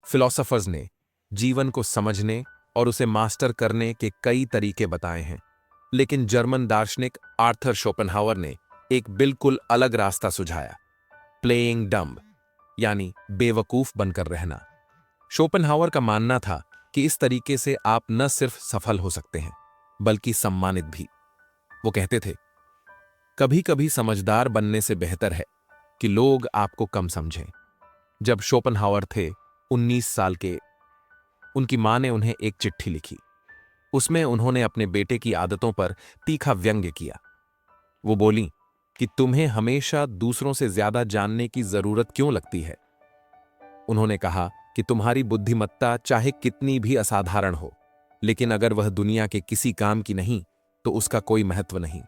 Philosophers ने जीवन को समझने और उसे मास्टर करने के कई तरीके बताए हैं, लेकिन जर्मन दार्शनिक आर्थर शोपेनहावर ने एक बिल्कुल अलग रास्ता सुझाया, प्लेइंग डम्ब, यानी बेवकूफ बनकर रहना। शोपेनहावर का मानना था कि इस तरीके से आप न सिर्फ सफल हो सकते हैं, बल्कि सम्मानित भी। वो कहते थे, कभी कभी समझदार बनने से बेहतर है कि लोग आपको कम समझें। जब शोपेनहावर थे 19 साल के, उनकी मां ने उन्हें एक चिट्ठी लिखी। उसमें उन्होंने अपने बेटे की आदतों पर तीखा व्यंग्य किया। वो बोली कि तुम्हें हमेशा दूसरों से ज्यादा जानने की जरूरत क्यों लगती है। उन्होंने कहा कि तुम्हारी बुद्धिमत्ता चाहे कितनी भी असाधारण हो, लेकिन अगर वह दुनिया के किसी काम की नहीं तो उसका कोई महत्व नहीं।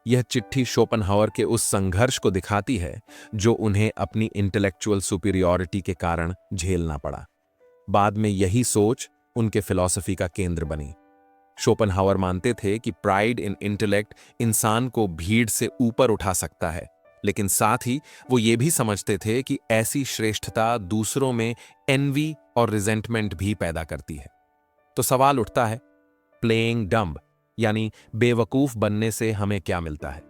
यह चिट्ठी शोपेनहावर के उस संघर्ष को दिखाती है जो उन्हें अपनी इंटेलेक्चुअल सुपीरियॉरिटी के कारण झेलना पड़ा। बाद में यही सोच उनके फिलॉसफी का केंद्र बनी। शोपेनहावर मानते थे कि प्राइड इन इंटेलेक्ट इंसान को भीड़ से ऊपर उठा सकता है, लेकिन साथ ही वो ये भी समझते थे कि ऐसी श्रेष्ठता दूसरों में एनवी और रिजेंटमेंट भी पैदा करती है। तो सवाल उठता है, प्लेइंग डम्ब यानी बेवकूफ बनने से हमें क्या मिलता है?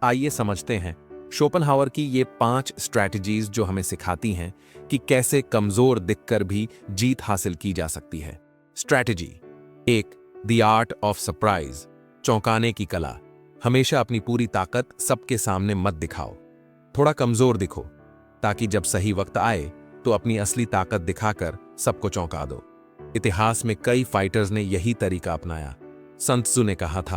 आइए समझते हैं शोपेनहावर की ये 5 स्ट्रैटेजीज जो हमें सिखाती हैं कि कैसे कमजोर दिखकर भी जीत हासिल की जा सकती है। Strategy 1, the art of surprise, चौंकाने की कला। हमेशा अपनी पूरी ताकत सबके सामने मत दिखाओ। थोड़ा कमजोर दिखो, ताकि जब सही वक्त आए तो अपनी असली ताकत दिखाकर सबको चौंका दो। इतिहास में कई फाइटर्स ने यही तरीका अपनाया। सन त्सू ने कहा था,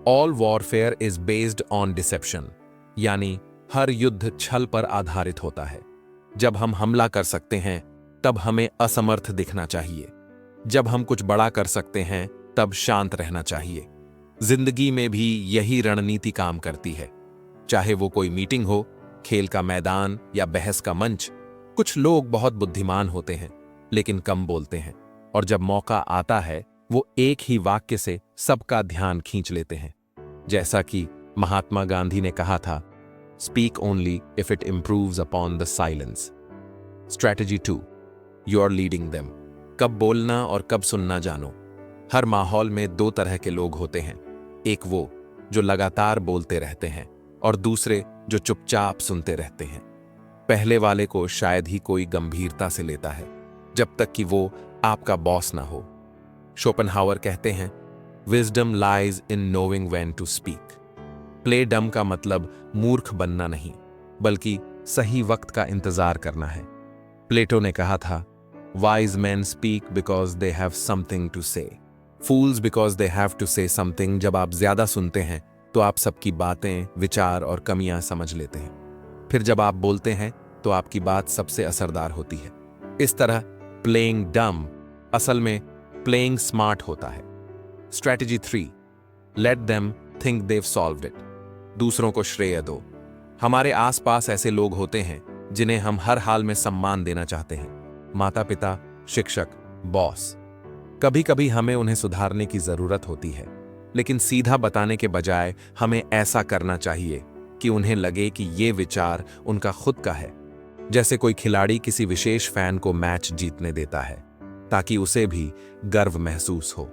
all warfare is based on deception, यानी हर युद्ध छल पर आधारित होता है। जब हम हमला कर सकते हैं तब हमें असमर्थ दिखना चाहिए। जब हम कुछ बड़ा कर सकते हैं तब शांत रहना चाहिए। जिंदगी में भी यही रणनीति काम करती है, चाहे वो कोई मीटिंग हो, खेल का मैदान या बहस का मंच। कुछ लोग बहुत बुद्धिमान होते हैं लेकिन कम बोलते हैं, और जब मौका आता है वो एक ही वाक्य से सबका ध्यान खींच लेते हैं। जैसा कि महात्मा गांधी ने कहा था, speak only if it improves upon the silence. Strategy 2, you are leading them. कब बोलना और कब सुनना जानो। हर माहौल में 2 तरह के लोग होते हैं, एक वो जो लगातार बोलते रहते हैं और दूसरे जो चुपचाप सुनते रहते हैं। पहले वाले को शायद ही कोई गंभीरता से लेता है जब तक कि वो आपका बॉस ना हो। शोपेनहावर कहते हैं, wisdom lies in knowing when to speak. Play dumb का मतलब मूर्ख बनना नहीं, बल्कि सही वक्त का इंतजार करना है। प्लेटो ने कहा था, wise man speak because they have something to say, fools because they have to say something. जब आप ज्यादा सुनते हैं तो आप सबकी बातें, विचार और कमियां समझ लेते हैं। फिर जब आप बोलते हैं तो आपकी बात सबसे असरदार होती है। इस तरह प्लेइंग डम असल में प्लेइंग स्मार्ट होता है। Strategy 3, let them think Dev solved it. दूसरों को श्रेय दो। हमारे आसपास ऐसे लोग होते हैं जिन्हें हम हर हाल में सम्मान देना चाहते हैं, माता पिता, शिक्षक, बॉस। कभी कभी हमें उन्हें सुधारने की जरूरत होती है, लेकिन सीधा बताने के बजाय हमें ऐसा करना चाहिए कि उन्हें लगे कि ये विचार उनका खुद का है। जैसे कोई खिलाड़ी किसी विशेष फैन को मैच जीतने देता है ताकि उसे भी गर्व महसूस हो।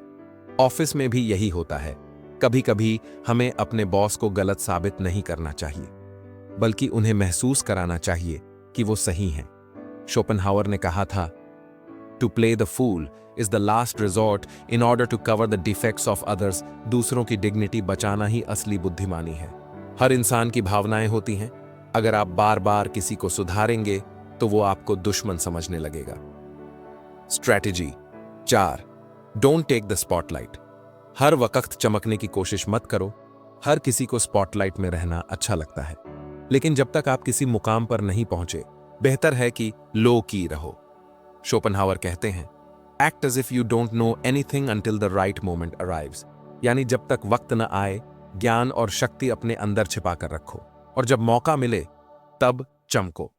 ऑफिस में भी यही होता है। कभी कभी हमें अपने बॉस को गलत साबित नहीं करना चाहिए, बल्कि उन्हें महसूस कराना चाहिए कि वो सही हैं। शोपेनहावर ने कहा था, to play the fool is the last resort in order to cover the defects of others. दूसरों की डिग्निटी बचाना ही असली बुद्धिमानी है। हर इंसान की भावनाएं होती हैं। अगर आप बार बार किसी को सुधारेंगे तो वो आपको दुश्मन समझने लगेगा। Strategy 4, don't take the spotlight. हर वक्त चमकने की कोशिश मत करो। हर किसी को स्पॉटलाइट में रहना अच्छा लगता है, लेकिन जब तक आप किसी मुकाम पर नहीं पहुंचे, बेहतर है कि लो की रहो। शोपेनहावर कहते हैं, act as if you don't know anything until the right moment arrives, यानी जब तक वक्त न आए, ज्ञान और शक्ति अपने अंदर छिपा कर रखो, और जब मौका मिले तब चमको।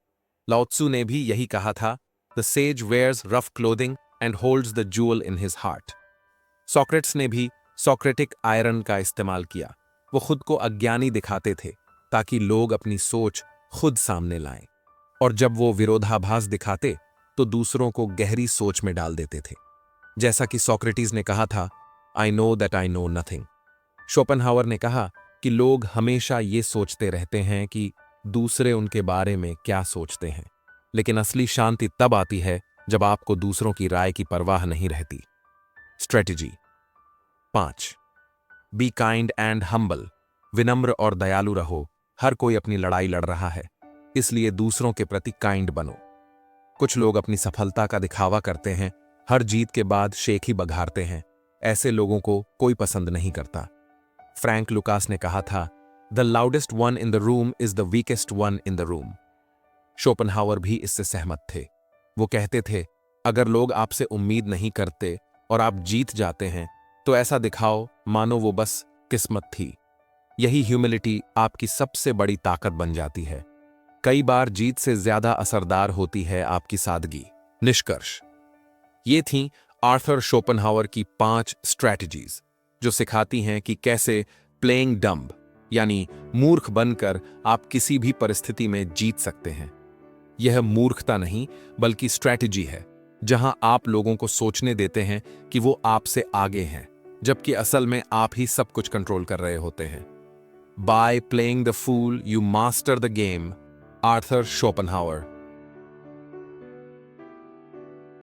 लाओ त्सू ने भी यही कहा था, the sage wears rough clothing and holds the jewel in his heart. Socrates ने भी सॉक्रेटिक आयरन का इस्तेमाल किया। वो खुद को अज्ञानी दिखाते थे ताकि लोग अपनी सोच खुद सामने लाएं, और जब वो विरोधाभास दिखाते तो दूसरों को गहरी सोच में डाल देते थे। जैसा कि सोक्रेटिस ने कहा था, I know that I know nothing. Schopenhauer ने कहा कि लोग हमेशा ये सोचते रहते हैं कि दूसरे उनके बारे में क्या सोचते हैं, लेकिन असली शांति तब आती है जब आपको दूसरों की राय की परवाह नहीं रहती। Strategy 5, be kind and humble. विनम्र और दयालु रहो। हर कोई अपनी लड़ाई लड़ रहा है, इसलिए दूसरों के प्रति काइंड बनो। कुछ लोग अपनी सफलता का दिखावा करते हैं, हर जीत के बाद शेख ही बघारते हैं। ऐसे लोगों को कोई पसंद नहीं करता। फ्रैंक लुकास ने कहा था, the loudest one in the room is the weakest one in the room. Schopenhauer भी इससे सहमत थे। वो कहते थे, अगर लोग आपसे उम्मीद नहीं करते और आप जीत जाते हैं तो ऐसा दिखाओ मानो वो बस किस्मत थी। यही ह्यूमिलिटी आपकी सबसे बड़ी ताकत बन जाती है। कई बार जीत से ज्यादा असरदार होती है आपकी सादगी। निष्कर्ष, ये थीं आर्थर शोपेनहावर की 5 स्ट्रैटेजीज जो सिखाती हैं कि कैसे प्लेइंग डम्ब यानी मूर्ख बनकर आप किसी भी परिस्थिति में जीत सकते हैं। यह मूर्खता नहीं बल्कि स्ट्रैटेजी है, जहां आप लोगों को सोचने देते हैं कि वो आपसे आगे हैं, जबकि असल में आप ही सब कुछ कंट्रोल कर रहे होते हैं। By playing the fool you master the game, Arthur Schopenhauer.